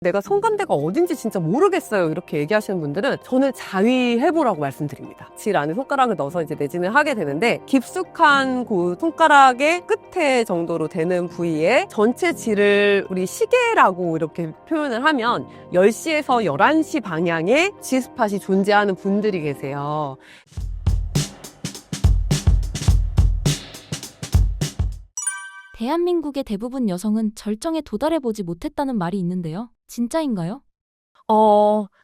내가 성감대가 어딘지 진짜 모르겠어요 이렇게 얘기하시는 분들은 저는 자위해보라고 말씀드립니다. 질 안에 손가락을 넣어서 이제 내진을 하게 되는데, 깊숙한 그 손가락의 끝에 정도로 되는 부위에 전체 질을 우리 시계라고 이렇게 표현을 하면 10시에서 11시 방향에 G스팟이 존재하는 분들이 계세요. 대한민국의 대부분 여성은 절정에 도달해보지 못했다는 말이 있는데요. 진짜인가요?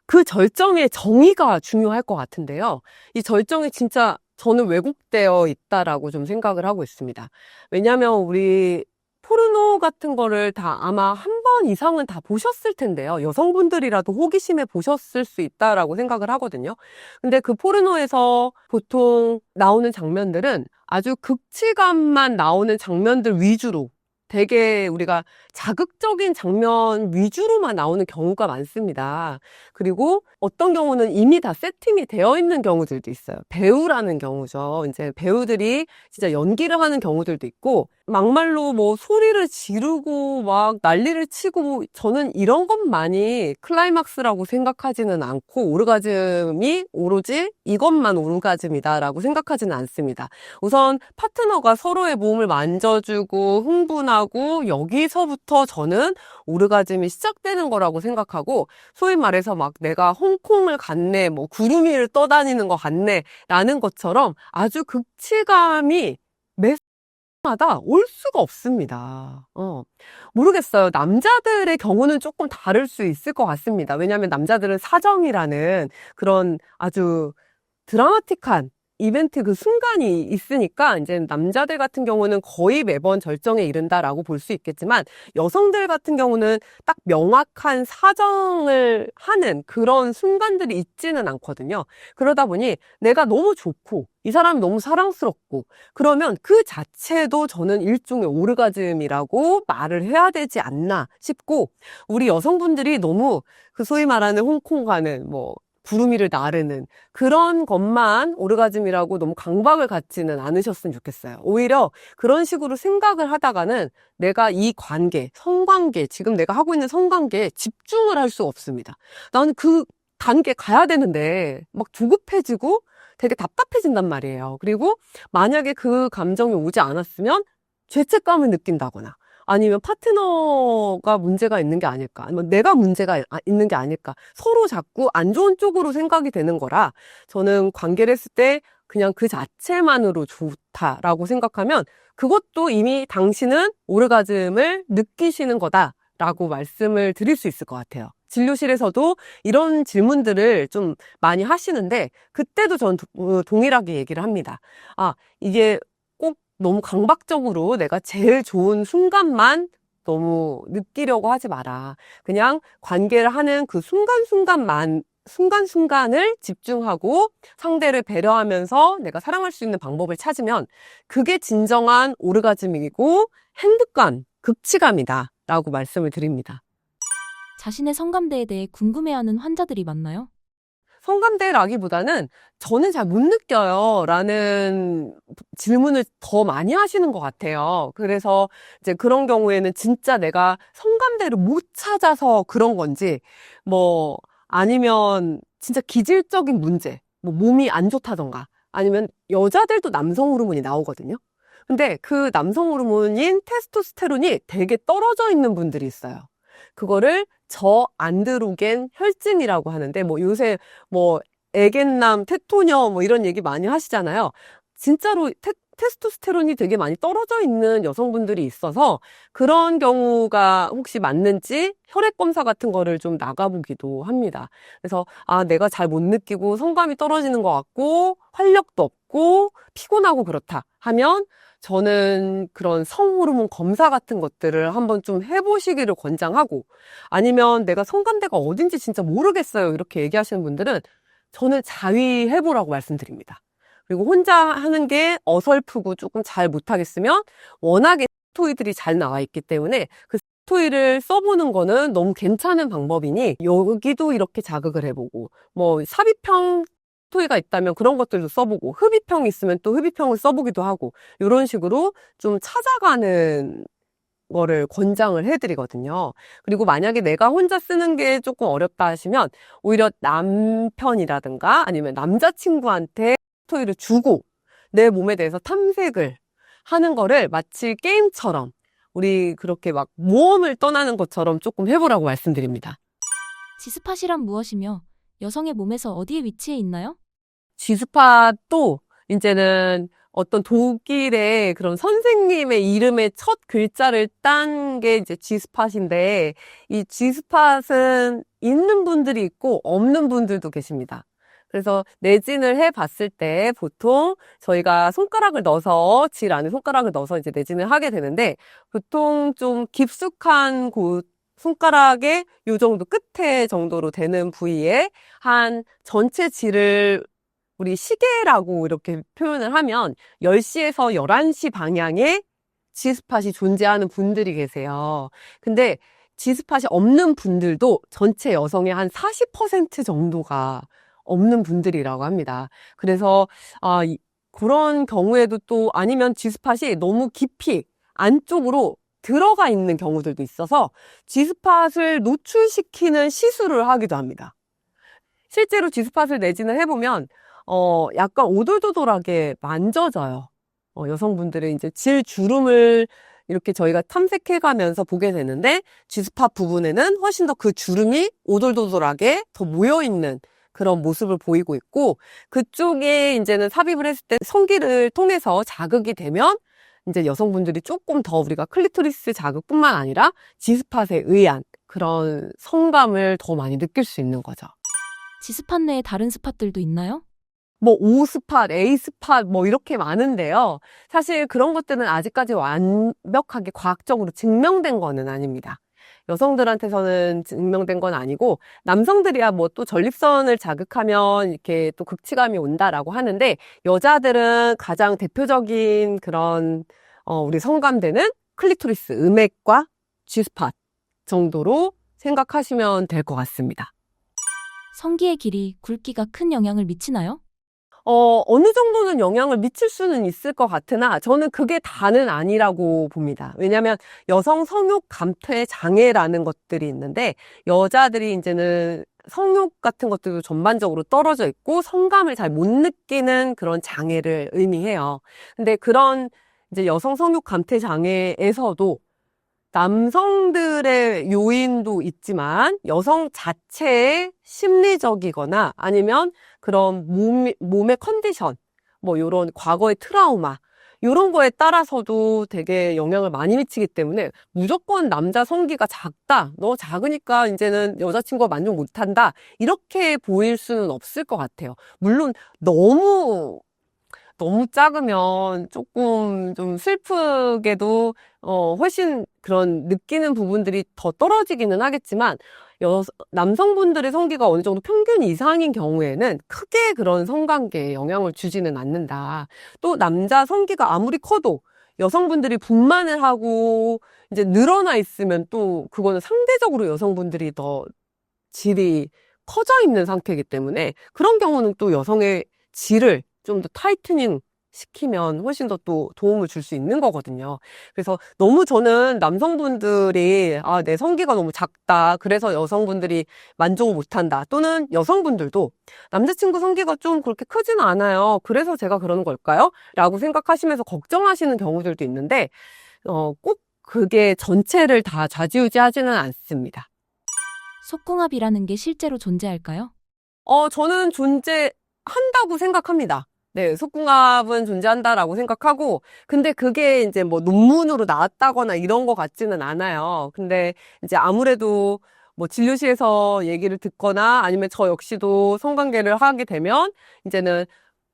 그 절정의 정의가 중요할 것 같은데요. 이 절정이 진짜 저는 왜곡되어 있다라고 좀 생각을 하고 있습니다. 왜냐하면 우리 포르노 같은 거를 다 아마 한 번 이상은 다 보셨을 텐데요. 여성분들이라도 호기심에 보셨을 수 있다라고 생각을 하거든요. 근데 그 포르노에서 보통 나오는 장면들은 아주 극치감만 나오는 장면들 위주로, 되게 우리가 자극적인 장면 위주로만 나오는 경우가 많습니다. 그리고 어떤 경우는 이미 다 세팅이 되어 있는 경우들도 있어요. 배우라는 경우죠. 이제 배우들이 진짜 연기를 하는 경우들도 있고, 막말로 뭐 소리를 지르고 막 난리를 치고, 저는 이런 것만이 클라이막스라고 생각하지는 않고, 오르가즘이 오로지 이것만 오르가즘이다라고 생각하지는 않습니다. 우선 파트너가 서로의 몸을 만져주고 흥분하고, 여기서부터 저는 오르가즘이 시작되는 거라고 생각하고, 소위 말해서 막 내가 홍콩을 갔네, 뭐 구름 위를 떠다니는 것 같네 라는 것처럼 아주 극치감이 매마다 올 수가 없습니다. 모르겠어요. 남자들의 경우는 조금 다를 수 있을 것 같습니다. 왜냐하면 남자들은 사정이라는 그런 아주 드라마틱한 이벤트 그 순간이 있으니까, 이제 남자들 같은 경우는 거의 매번 절정에 이른다라고 볼 수 있겠지만, 여성들 같은 경우는 딱 명확한 사정을 하는 그런 순간들이 있지는 않거든요. 그러다 보니 내가 너무 좋고 이 사람이 너무 사랑스럽고 그러면 그 자체도 저는 일종의 오르가즘이라고 말을 해야 되지 않나 싶고, 우리 여성분들이 너무 그 소위 말하는 홍콩 가는 뭐 구름 위를 나르는 그런 것만 오르가즘이라고 너무 강박을 갖지는 않으셨으면 좋겠어요. 오히려 그런 식으로 생각을 하다가는 내가 이 관계, 성관계, 지금 내가 하고 있는 성관계에 집중을 할 수 없습니다. 나는 그 단계 가야 되는데 막 조급해지고 되게 답답해진단 말이에요. 그리고 만약에 그 감정이 오지 않았으면 죄책감을 느낀다거나, 아니면 파트너가 문제가 있는 게 아닐까, 아니면 내가 문제가 있는 게 아닐까, 서로 자꾸 안 좋은 쪽으로 생각이 되는 거라, 저는 관계를 했을 때 그냥 그 자체만으로 좋다라고 생각하면 그것도 이미 당신은 오르가즘을 느끼시는 거다라고 말씀을 드릴 수 있을 것 같아요. 진료실에서도 이런 질문들을 좀 많이 하시는데, 그때도 전 동일하게 얘기를 합니다. 이게 꼭 너무 강박적으로 내가 제일 좋은 순간만 너무 느끼려고 하지 마라. 그냥 관계를 하는 그 순간순간을 집중하고 상대를 배려하면서 내가 사랑할 수 있는 방법을 찾으면 그게 진정한 오르가즘이고 행복감, 극치감이다 라고 말씀을 드립니다. 자신의 성감대에 대해 궁금해하는 환자들이 많나요? 성감대라기보다는 저는 잘 못 느껴요 라는 질문을 더 많이 하시는 것 같아요. 그래서 이제 그런 경우에는 진짜 내가 성감대를 못 찾아서 그런 건지, 뭐 아니면 진짜 기질적인 문제, 뭐 몸이 안 좋다던가, 아니면 여자들도 남성 호르몬이 나오거든요. 근데 그 남성 호르몬인 테스토스테론이 되게 떨어져 있는 분들이 있어요. 그거를 저안드로겐 혈증이라고 하는데, 뭐 요새 뭐 애견남, 테토녀 뭐 이런 얘기 많이 하시잖아요. 진짜로 테스토스테론이 되게 많이 떨어져 있는 여성분들이 있어서 그런 경우가 혹시 맞는지 혈액 검사 같은 거를 좀 나가보기도 합니다. 그래서 내가 잘 못 느끼고 성감이 떨어지는 것 같고 활력도 없고 피곤하고 그렇다 하면 저는 그런 성호르몬 검사 같은 것들을 한번 좀 해보시기를 권장하고, 아니면 내가 성감대가 어딘지 진짜 모르겠어요 이렇게 얘기하시는 분들은 저는 자위해보라고 말씀드립니다. 그리고 혼자 하는 게 어설프고 조금 잘 못하겠으면 워낙에 토이들이 잘 나와 있기 때문에 그 토이를 써보는 거는 너무 괜찮은 방법이니 여기도 이렇게 자극을 해보고, 뭐 삽입형 토이가 있다면 그런 것들도 써보고, 흡입형이 있으면 또 흡입형을 써보기도 하고, 이런 식으로 좀 찾아가는 거를 권장을 해드리거든요. 그리고 만약에 내가 혼자 쓰는 게 조금 어렵다 하시면 오히려 남편이라든가 아니면 남자친구한테 토이를 주고 내 몸에 대해서 탐색을 하는 거를 마치 게임처럼 우리 그렇게 막 모험을 떠나는 것처럼 조금 해보라고 말씀드립니다. 지스팟이란 무엇이며 여성의 몸에서 어디에 위치해 있나요? 지스팟도 이제는 어떤 독일의 그런 선생님의 이름의 첫 글자를 딴 게 이제 지스팟인데, 이 지스팟은 있는 분들이 있고 없는 분들도 계십니다. 그래서 내진을 해 봤을 때 보통 저희가 손가락을 넣어서, 질 안에 손가락을 넣어서 이제 내진을 하게 되는데, 보통 좀 깊숙한 곳, 손가락의 요 정도 끝에 정도로 되는 부위에 한 전체 질을 우리 시계라고 이렇게 표현을 하면 10시에서 11시 방향에 G스팟이 존재하는 분들이 계세요. 근데 G스팟이 없는 분들도 전체 여성의 한 40% 정도가 없는 분들이라고 합니다. 그래서 그런 경우에도 또 아니면 G스팟이 너무 깊이 안쪽으로 들어가 있는 경우들도 있어서 G스팟을 노출시키는 시술을 하기도 합니다. 실제로 G스팟을 내진을 해보면 약간 오돌도돌하게 만져져요. 여성분들의 이제 질 주름을 이렇게 저희가 탐색해가면서 보게 되는데, G스팟 부분에는 훨씬 더 그 주름이 오돌도돌하게 더 모여있는 그런 모습을 보이고 있고, 그쪽에 이제는 삽입을 했을 때 성기를 통해서 자극이 되면, 이제 여성분들이 조금 더 우리가 클리토리스 자극뿐만 아니라 G스팟에 의한 그런 성감을 더 많이 느낄 수 있는 거죠. G스팟 내에 다른 스팟들도 있나요? 뭐 O스팟, A스팟 뭐 이렇게 많은데요. 사실 그런 것들은 아직까지 완벽하게 과학적으로 증명된 거는 아닙니다. 여성들한테서는 증명된 건 아니고, 남성들이야 뭐 또 전립선을 자극하면 이렇게 또 극치감이 온다라고 하는데, 여자들은 가장 대표적인 그런 우리 성감대는 클리토리스, 음액과 G스팟 정도로 생각하시면 될 것 같습니다. 성기의 길이, 굵기가 큰 영향을 미치나요? 어느 정도는 영향을 미칠 수는 있을 것 같으나 저는 그게 다는 아니라고 봅니다. 왜냐하면 여성 성욕 감퇴 장애라는 것들이 있는데, 여자들이 이제는 성욕 같은 것들도 전반적으로 떨어져 있고 성감을 잘 못 느끼는 그런 장애를 의미해요. 근데 그런 이제 여성 성욕 감퇴 장애에서도 남성들의 요인도 있지만 여성 자체의 심리적이거나 아니면 그런 몸의 컨디션, 뭐 요런 과거의 트라우마, 요런 거에 따라서도 되게 영향을 많이 미치기 때문에 무조건 남자 성기가 작다, 너 작으니까 이제는 여자친구가 만족 못한다, 이렇게 보일 수는 없을 것 같아요. 물론 너무 작으면 조금 좀 슬프게도 훨씬 그런 느끼는 부분들이 더 떨어지기는 하겠지만, 남성분들의 성기가 어느 정도 평균 이상인 경우에는 크게 그런 성관계에 영향을 주지는 않는다. 또 남자 성기가 아무리 커도 여성분들이 분만을 하고 이제 늘어나 있으면 또 그거는 상대적으로 여성분들이 더 질이 커져 있는 상태이기 때문에, 그런 경우는 또 여성의 질을 좀 더 타이트닝 시키면 훨씬 더 또 도움을 줄 수 있는 거거든요. 그래서 너무 저는 남성분들이 내 성기가 너무 작다, 그래서 여성분들이 만족을 못한다, 또는 여성분들도 남자친구 성기가 좀 그렇게 크지는 않아요, 그래서 제가 그러는 걸까요? 라고 생각하시면서 걱정하시는 경우들도 있는데, 꼭 그게 전체를 다 좌지우지하지는 않습니다. 속궁합이라는 게 실제로 존재할까요? 저는 존재한다고 생각합니다. 네, 속궁합은 존재한다라고 생각하고, 근데 그게 이제 뭐 논문으로 나왔다거나 이런 거 같지는 않아요. 근데 이제 아무래도 뭐 진료실에서 얘기를 듣거나 아니면 저 역시도 성관계를 하게 되면 이제는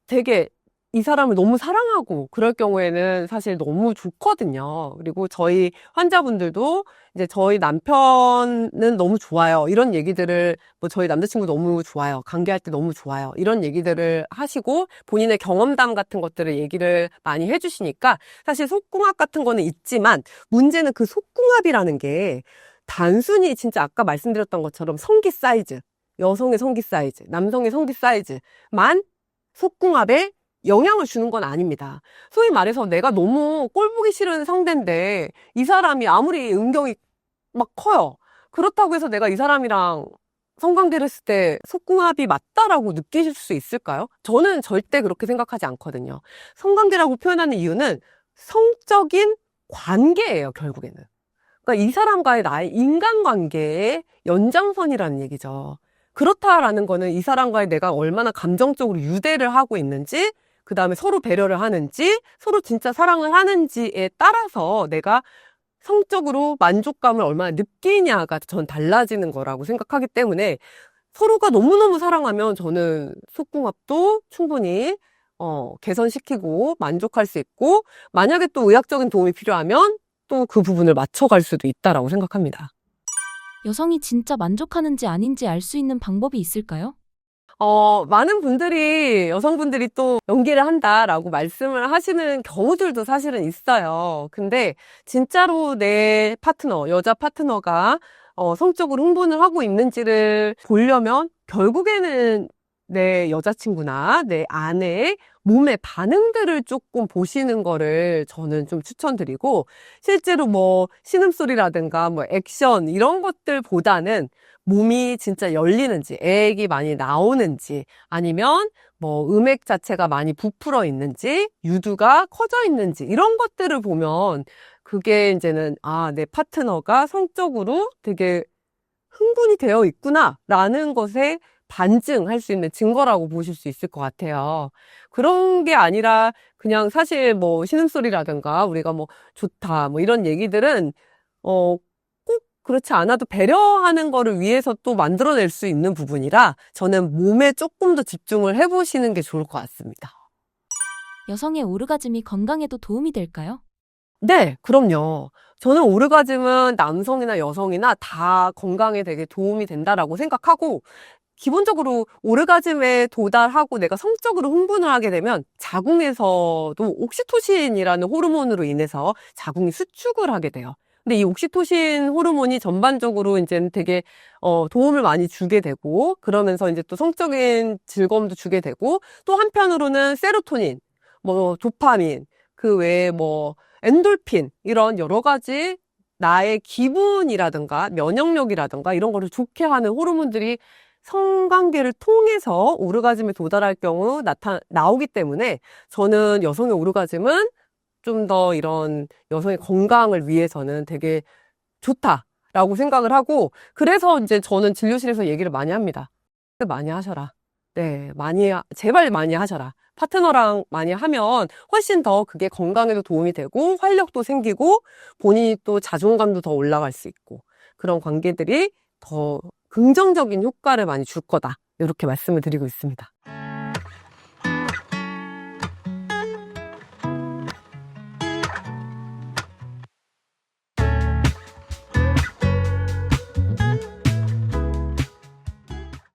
되게 이 사람을 너무 사랑하고 그럴 경우에는 사실 너무 좋거든요. 그리고 저희 환자분들도 이제 저희 남편은 너무 좋아요, 이런 얘기들을, 뭐 저희 남자친구 너무 좋아요, 관계할 때 너무 좋아요, 이런 얘기들을 하시고 본인의 경험담 같은 것들을 얘기를 많이 해주시니까, 사실 속궁합 같은 거는 있지만 문제는 그 속궁합이라는 게 단순히 진짜 아까 말씀드렸던 것처럼 성기 사이즈, 여성의 성기 사이즈, 남성의 성기 사이즈만 속궁합의 영향을 주는 건 아닙니다. 소위 말해서 내가 너무 꼴 보기 싫은 상대인데 이 사람이 아무리 음경이 막 커요. 그렇다고 해서 내가 이 사람이랑 성관계를 했을 때 속궁합이 맞다라고 느끼실 수 있을까요? 저는 절대 그렇게 생각하지 않거든요. 성관계라고 표현하는 이유는 성적인 관계예요, 결국에는. 그러니까 이 사람과의 나의 인간관계의 연장선이라는 얘기죠. 그렇다라는 거는 이 사람과의 내가 얼마나 감정적으로 유대를 하고 있는지, 그 다음에 서로 배려를 하는지, 서로 진짜 사랑을 하는지에 따라서 내가 성적으로 만족감을 얼마나 느끼냐가 전 달라지는 거라고 생각하기 때문에 서로가 너무너무 사랑하면 저는 속궁합도 충분히 개선시키고 만족할 수 있고, 만약에 또 의학적인 도움이 필요하면 또 그 부분을 맞춰갈 수도 있다라고 생각합니다. 여성이 진짜 만족하는지 아닌지 알 수 있는 방법이 있을까요? 많은 분들이, 여성분들이 또 연기를 한다라고 말씀을 하시는 경우들도 사실은 있어요. 근데 진짜로 내 파트너, 여자 파트너가 성적으로 흥분을 하고 있는지를 보려면 결국에는 내 여자친구나 내 아내의 몸의 반응들을 조금 보시는 거를 저는 좀 추천드리고, 실제로 뭐 신음소리라든가 뭐 액션 이런 것들보다는 몸이 진짜 열리는지, 애액이 많이 나오는지, 아니면 뭐 음액 자체가 많이 부풀어 있는지, 유두가 커져 있는지, 이런 것들을 보면 그게 이제는, 아, 내 파트너가 성적으로 되게 흥분이 되어 있구나라는 것에 반증할 수 있는 증거라고 보실 수 있을 것 같아요. 그런 게 아니라 그냥 사실 뭐 신음소리라든가 우리가 뭐 좋다, 뭐 이런 얘기들은 꼭 그렇지 않아도 배려하는 거를 위해서 또 만들어낼 수 있는 부분이라 저는 몸에 조금 더 집중을 해보시는 게 좋을 것 같습니다. 여성의 오르가즘이 건강에도 도움이 될까요? 네, 그럼요. 저는 오르가즘은 남성이나 여성이나 다 건강에 되게 도움이 된다라고 생각하고, 기본적으로 오르가즘에 도달하고 내가 성적으로 흥분을 하게 되면 자궁에서도 옥시토신이라는 호르몬으로 인해서 자궁이 수축을 하게 돼요. 근데 이 옥시토신 호르몬이 전반적으로 이제 되게 도움을 많이 주게 되고, 그러면서 이제 또 성적인 즐거움도 주게 되고, 또 한편으로는 세로토닌, 뭐 도파민, 그 외에 뭐 엔돌핀, 이런 여러 가지 나의 기분이라든가 면역력이라든가 이런 거를 좋게 하는 호르몬들이 성관계를 통해서 오르가즘에 도달할 경우 나오기 때문에 저는 여성의 오르가즘은 좀 더 이런 여성의 건강을 위해서는 되게 좋다라고 생각을 하고, 그래서 이제 저는 진료실에서 얘기를 많이 합니다. 많이 하셔라. 네, 제발 많이 하셔라. 파트너랑 많이 하면 훨씬 더 그게 건강에도 도움이 되고, 활력도 생기고, 본인이 또 자존감도 더 올라갈 수 있고, 그런 관계들이 더 긍정적인 효과를 많이 줄 거다. 이렇게 말씀을 드리고 있습니다.